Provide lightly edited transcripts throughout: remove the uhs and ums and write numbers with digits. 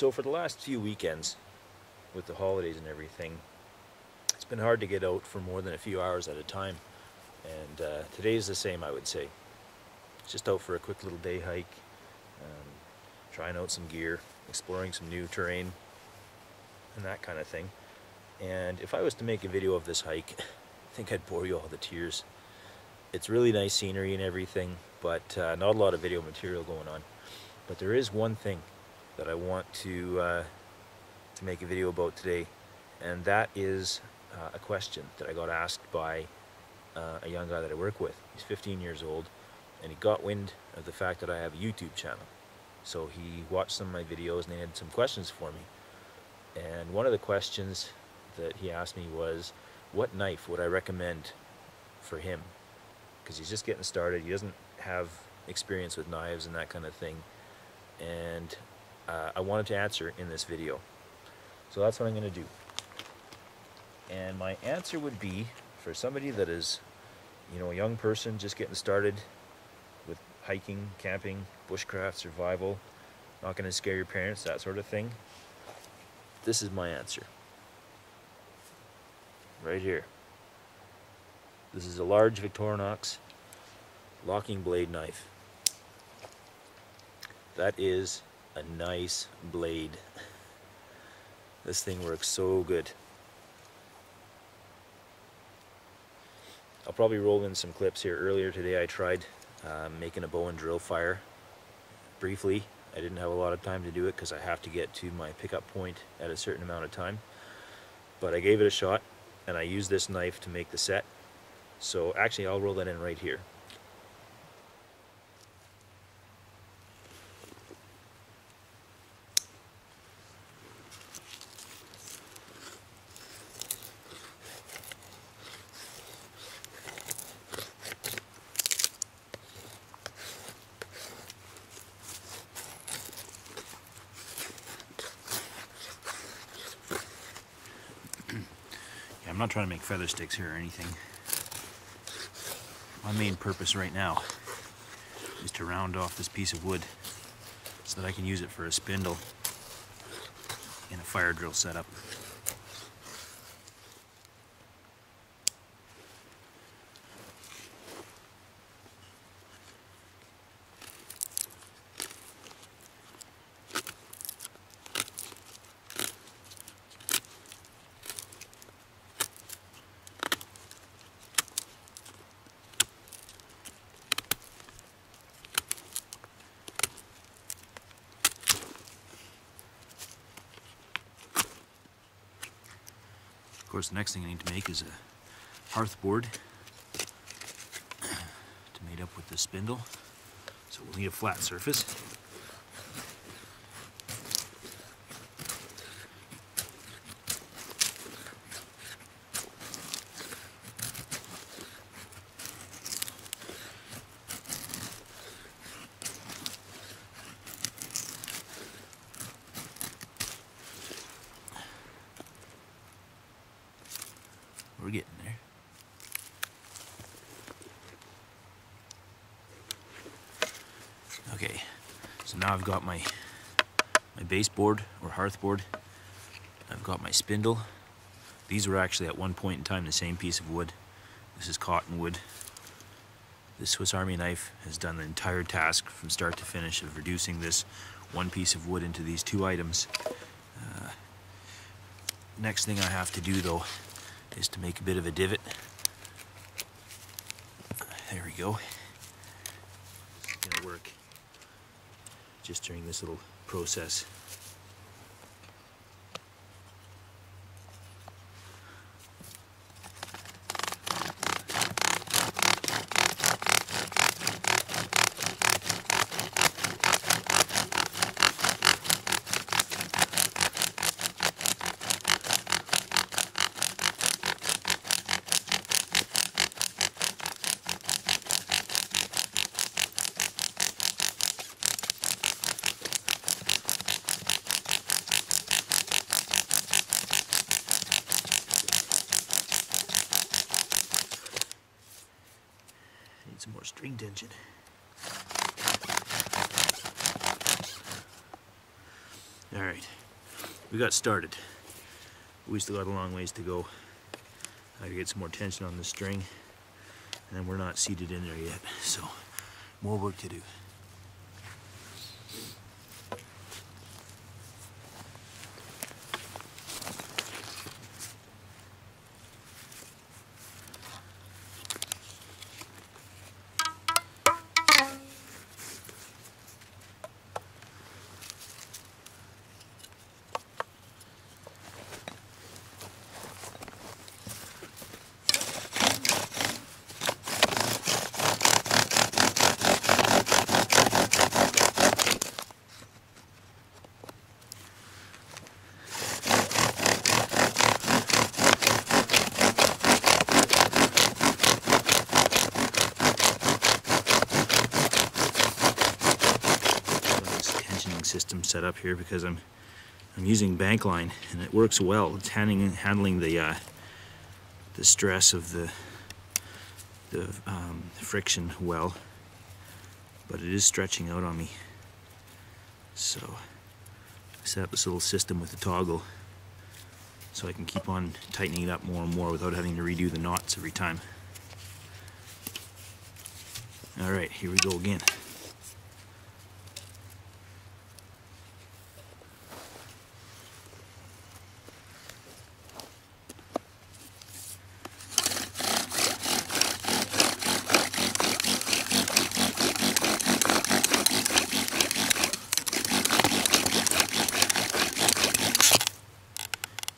So for the last few weekends, with the holidays and everything, it's been hard to get out for more than a few hours at a time. And today's the same, I would say. Just out for a quick little day hike, trying out some gear, exploring some new terrain, and that kind of thing. And if I was to make a video of this hike, I think I'd bore you all to tears. It's really nice scenery and everything, but not a lot of video material going on. But there is one thing that I want to make a video about today, and that is a question that I got asked by a young guy that I work with. He's 15 years old, and he got wind of the fact that I have a YouTube channel. So he watched some of my videos and he had some questions for me. And one of the questions that he asked me was, what knife would I recommend for him? Because he's just getting started, he doesn't have experience with knives and that kind of thing. And I wanted to answer in this video. So that's what I'm going to do. And my answer would be, for somebody that is, you know, a young person just getting started with hiking, camping, bushcraft, survival, not going to scare your parents, that sort of thing, this is my answer. Right here. This is a large Victorinox locking blade knife. That is a nice blade. This thing works so good. I'll probably roll in some clips here. Earlier today I tried making a bow and drill fire briefly. I didn't have a lot of time to do it because I have to get to my pickup point at a certain amount of time. But I gave it a shot, and I used this knife to make the set. So actually I'll roll that in right here. I'm not trying to make feather sticks here or anything. My main purpose right now is to round off this piece of wood so that I can use it for a spindle in a fire drill setup. Of course, the next thing I need to make is a hearth board to mate up with the spindle. So we'll need a flat surface. We're getting there. Okay, so now I've got my baseboard or hearth board. I've got my spindle. These were actually at one point in time the same piece of wood. This is cottonwood. This Swiss Army knife has done the entire task from start to finish of reducing this one piece of wood into these two items. Next thing I have to do though is to make a bit of a divot. There we go. It's gonna work just during this little process. Some more string tension. Alright, we got started. We still got a long ways to go. I gotta get some more tension on the string, and we're not seated in there yet, so more work to do. System set up here because I'm using bank line and it works well. It's handling the stress of the friction well, but it is stretching out on me. So I set up this little system with the toggle so I can keep on tightening it up more and more without having to redo the knots every time. All right, here we go again.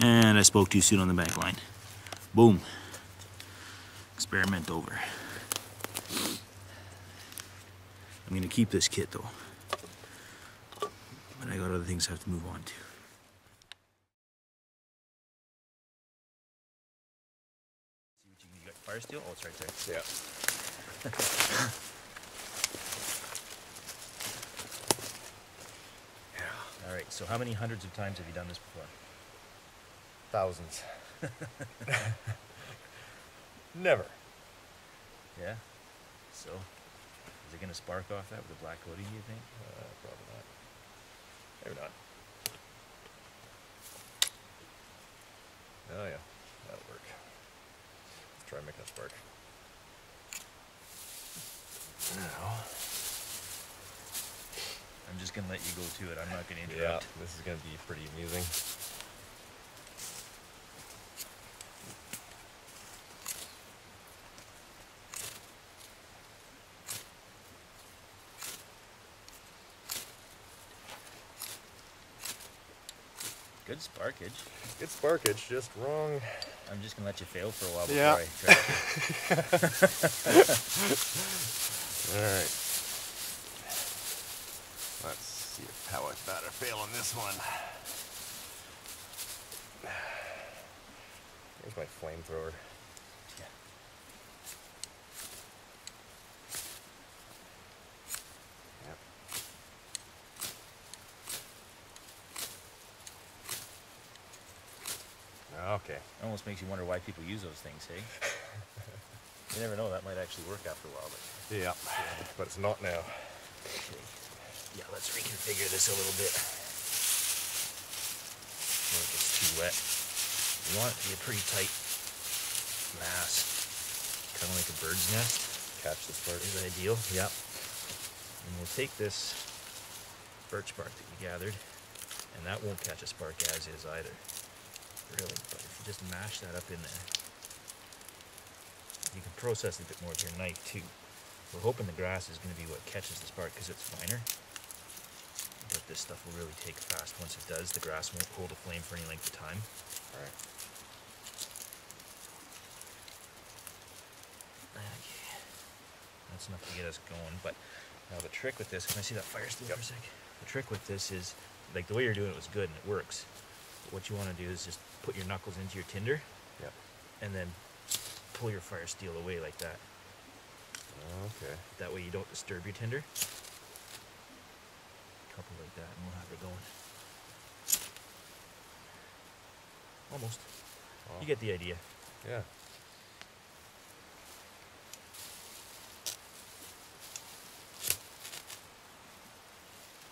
And I spoke too soon on the back line. Boom. Experiment over. I'm going to keep this kit though. But I got other things I have to move on to. See what you got, fire steel? Oh, it's right there. Yeah. All right, so how many hundreds of times have you done this before? Thousands. Never. Yeah? So, is it going to spark off that with a black coating, do you think? Probably not. Maybe not. Oh yeah, that'll work. Let's try making it spark. Now, I'm just going to let you go to it. I'm not going to Yeah, interrupt. this is going to be pretty amusing. Good sparkage. Good sparkage, just wrong. I'm just going to let you fail for a while Yeah. before I try to... Alright. Let's see how I thought I fail on this one. Here's my flamethrower. Yeah. Yep. Okay. Almost makes you wonder why people use those things, hey? You never know, that might actually work after a while. But Yeah, but it's not now. okay. Yeah, let's reconfigure this a little bit. Before it gets too wet. You want it to be a pretty tight mass. Kind of like a bird's nest. Catch the spark. Is ideal, yep. And we'll take this birch bark that you gathered, and that won't catch a spark as is either. Really, but if you just mash that up in there, you can process it a bit more with your knife too. We're hoping the grass is going to be what catches the spark because it's finer, but this stuff will really take fast once it does. The grass won't hold a flame for any length of time. Alright. Okay, that's enough to get us going. But now the trick with this, can I see that fire steel for a sec? The trick with this is, like the way you're doing it was good and it works. But what you want to do is just put your knuckles into your tinder, Yep. and then pull your fire steel away like that. Okay. That way you don't disturb your tinder. Couple like that and we'll have her going. Almost. Wow. You get the idea. Yeah.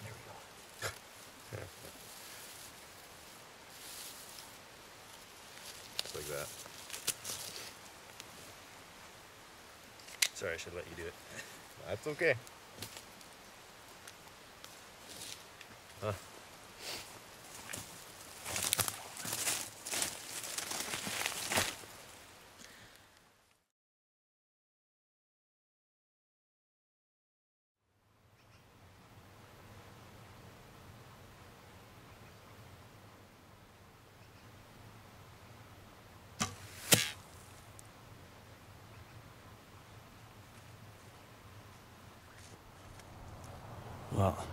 There we go. Sorry, I should let you do it. That's okay. Huh. Well,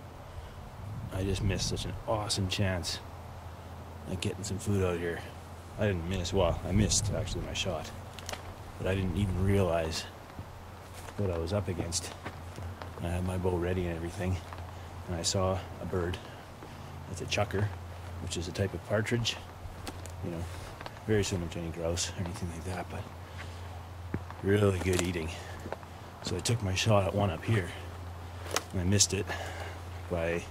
I just missed such an awesome chance at getting some food out here. I didn't miss, well, I missed actually my shot, but I didn't even realize what I was up against. I had my bow ready and everything, and I saw a bird. It's a chucker, which is a type of partridge, you know, very similar to any grouse or anything like that, but really good eating. So I took my shot at one up here, and I missed it by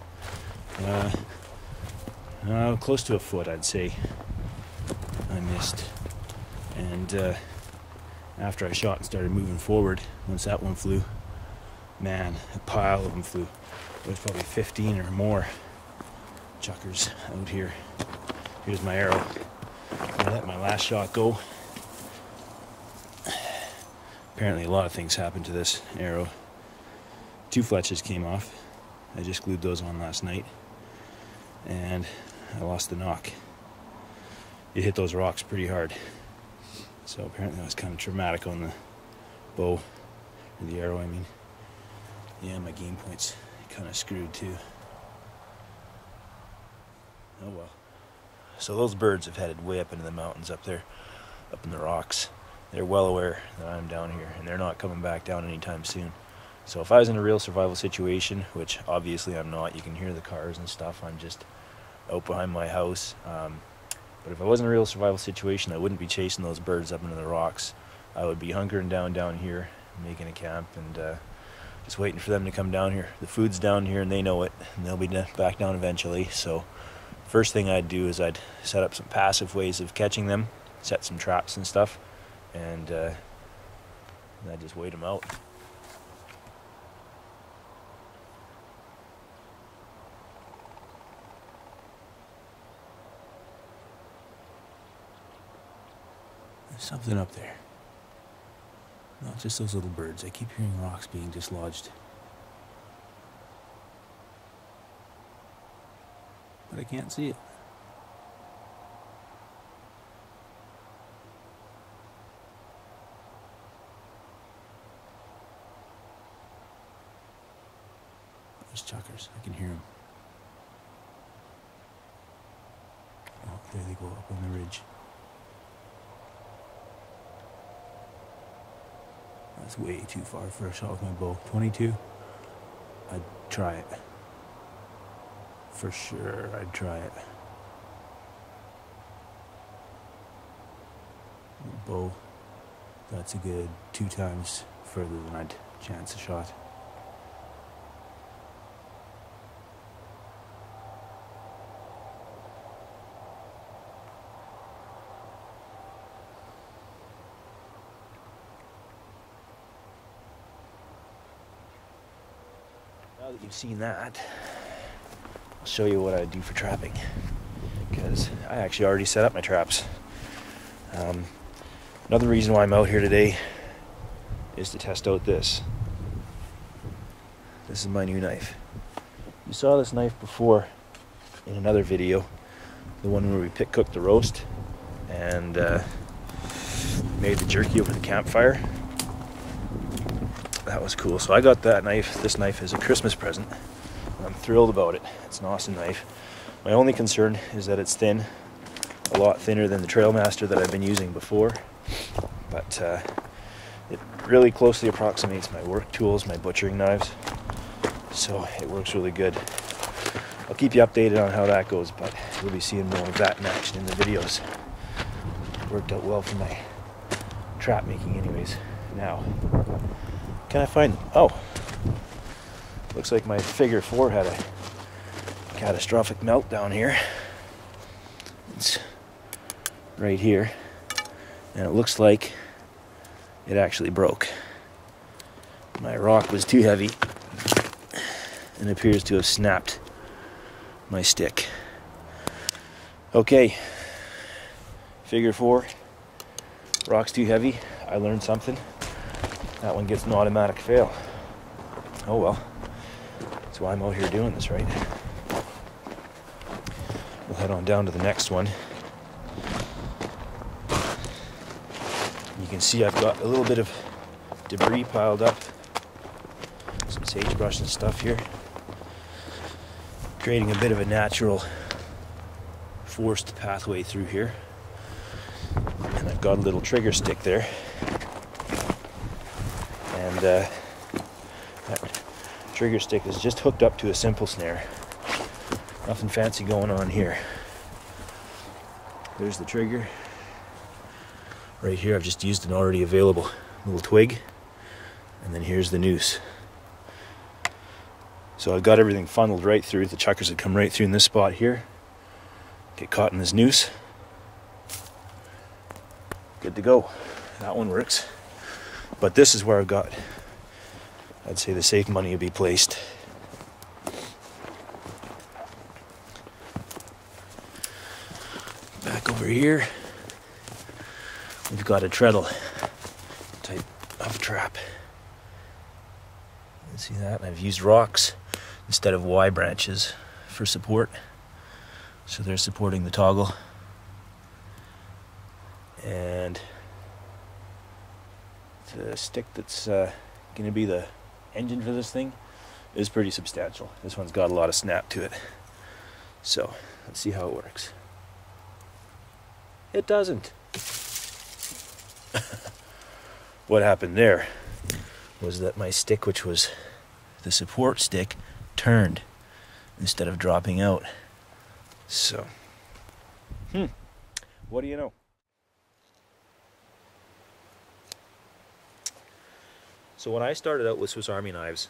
close to a foot, I'd say. I missed, and after I shot and started moving forward, once that one flew, man, a pile of them flew. There was probably 15 or more chuckers out here. Here's my arrow. I let my last shot go. Apparently a lot of things happened to this arrow. 2 fletches came off. I just glued those on last night, and I lost the knock. It hit those rocks pretty hard, so apparently that was kind of traumatic on the bow, or the arrow I mean. Yeah, my game point's kind of screwed too. Oh well. So those birds have headed way up into the mountains up there, up in the rocks. They're well aware that I'm down here, and they're not coming back down anytime soon. So if I was in a real survival situation, which obviously I'm not, you can hear the cars and stuff, I'm just out behind my house. But if I wasn't in a real survival situation, I wouldn't be chasing those birds up into the rocks. I would be hunkering down here, making a camp, and just waiting for them to come down here. The food's down here, and they know it, and they'll be back down eventually. So first thing I'd do is I'd set up some passive ways of catching them, set some traps and stuff, and I'd just wait them out. There's something up there. Not just those little birds. I keep hearing rocks being dislodged. But I can't see it. There's chuckers. I can hear them. Oh, there they go up on the ridge. That's way too far for a shot with my bow. 22? I'd try it. For sure, I'd try it. Bow, that's a good 2 times further than I'd chance a shot. Now that you've seen that, I'll show you what I do for trapping, because I actually already set up my traps. Another reason why I'm out here today is to test out this. This is my new knife. You saw this knife before in another video, the one where we cooked the roast and made the jerky over the campfire. That was cool. So I got that knife, this knife, as a Christmas present. I'm thrilled about it. It's an awesome knife. My only concern is that it's thin, a lot thinner than the Trailmaster that I've been using before, but it really closely approximates my work tools, my butchering knives, so it works really good. I'll keep you updated on how that goes, but you'll be seeing more of that in action in the videos. It worked out well for my trap making anyways. Now, can I find, oh, looks like my figure 4 had a catastrophic meltdown here. It's right here, and it looks like it actually broke. My rock was too heavy and appears to have snapped my stick. Okay, figure 4, rock's too heavy. I learned something. That one gets an automatic fail. Oh well, that's why I'm out here doing this, right? We'll head on down to the next one. You can see I've got a little bit of debris piled up. Some sagebrush and stuff here. Creating a bit of a natural forced pathway through here. And I've got a little trigger stick there. And that trigger stick is just hooked up to a simple snare. Nothing fancy going on here. There's the trigger. Right here I've just used an already available little twig. And then here's the noose. So I've got everything funneled right through. The chuckers would come right through in this spot here. Get caught in this noose. Good to go. That one works. But this is where I've got, I'd say, the safe money would be placed. Back over here, we've got a treadle type of trap. You see that? And I've used rocks instead of Y branches for support. So they're supporting the toggle. And the stick that's going to be the engine for this thing is pretty substantial. This one's got a lot of snap to it. So let's see how it works. It doesn't. What happened there was that my stick, which was the support stick, turned instead of dropping out. So, what do you know? So when I started out with Swiss Army knives,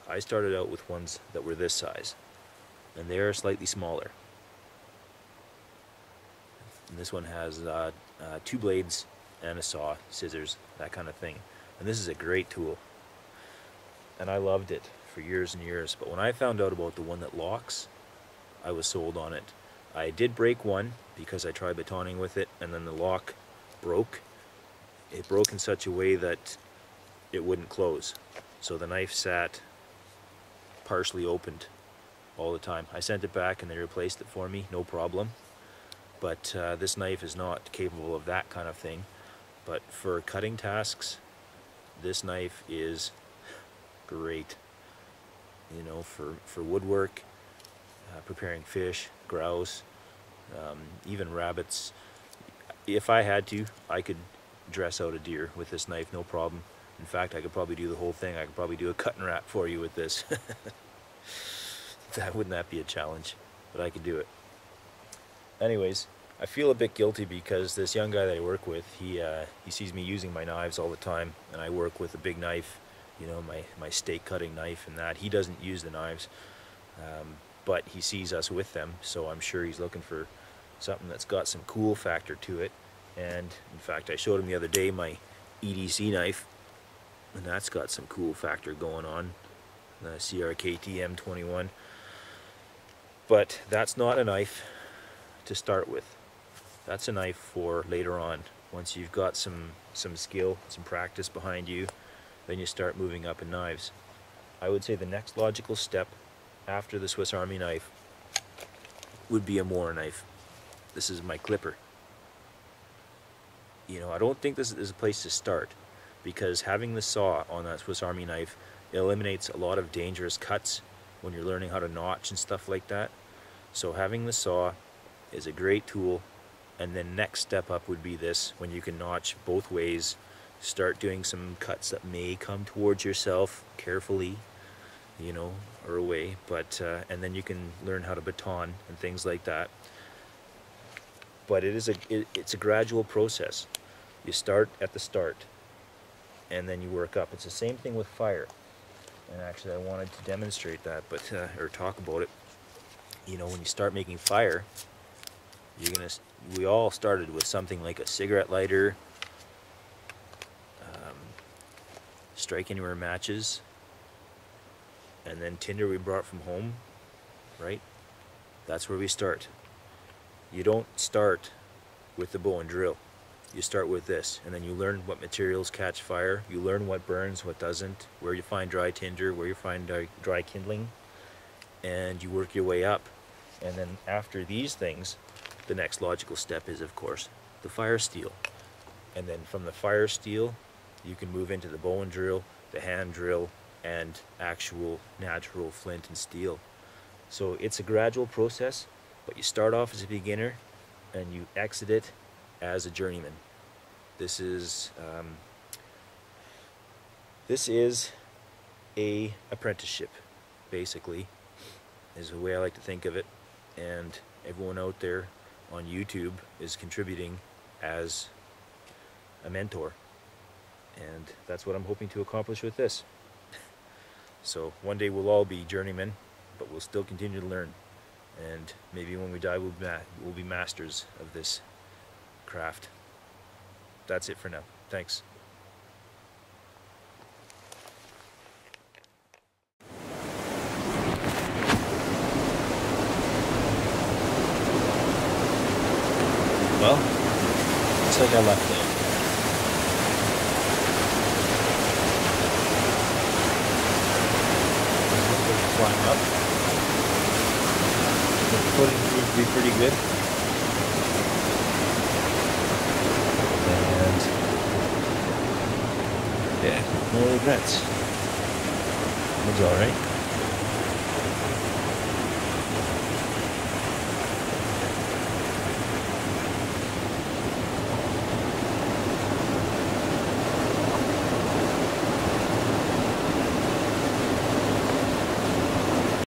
I started out with ones that were this size, and they are slightly smaller. And this one has 2 blades and a saw, scissors, that kind of thing. And this is a great tool. And I loved it for years and years. But when I found out about the one that locks, I was sold on it. I did break one because I tried batoning with it, and then the lock broke. It broke in such a way that it wouldn't close. So the knife sat partially opened all the time. I sent it back and they replaced it for me, no problem. But this knife is not capable of that kind of thing. But for cutting tasks, this knife is great. You know, for woodwork, preparing fish, grouse, even rabbits. If I had to, I could dress out a deer with this knife, no problem. In fact, I could probably do the whole thing. I could probably do a cut and wrap for you with this. Wouldn't that be a challenge? But I could do it. Anyways, I feel a bit guilty because this young guy that I work with, he sees me using my knives all the time, and I work with a big knife, you know, my steak cutting knife and that. He doesn't use the knives, but he sees us with them, so I'm sure he's looking for something that's got some cool factor to it. And in fact, I showed him the other day my EDC knife, and that's got some cool factor going on, the CRKT M21. But that's not a knife to start with. That's a knife for later on. Once you've got some skill, some practice behind you, then you start moving up in knives. I would say the next logical step after the Swiss Army knife would be a Moore knife. This is my clipper. You know, I don't think this is a place to start, because having the saw on that Swiss Army knife, it eliminates a lot of dangerous cuts when you're learning how to notch and stuff like that. So having the saw is a great tool, and then next step up would be this, when you can notch both ways, start doing some cuts that may come towards yourself carefully, you know, or away, but and then you can learn how to baton and things like that. But it's a gradual process. You start at the start, and then you work up. It's the same thing with fire. And actually, I wanted to demonstrate that, but or talk about it. You know, when you start making fire, we all started with something like a cigarette lighter, strike anywhere matches, and then tinder we brought from home, right? That's where we start. You don't start with the bow and drill. You start with this, and then you learn what materials catch fire, you learn what burns, what doesn't, where you find dry tinder, where you find dry kindling, and you work your way up. And then after these things, the next logical step is, of course, the fire steel. And then from the fire steel, you can move into the bow and drill, the hand drill, and actual natural flint and steel. So it's a gradual process, but you start off as a beginner and you exit it as a journeyman. This is a apprenticeship, basically, is the way I like to think of it. And everyone out there on YouTube is contributing as a mentor, and that's what I'm hoping to accomplish with this. So one day we'll all be journeymen, but we'll still continue to learn, and maybe when we die we'll be masters of this craft. That's it for now. Thanks. Well, it's like I left it. Climb up. The footing seems to be pretty good. And yeah, no regrets. It was alright.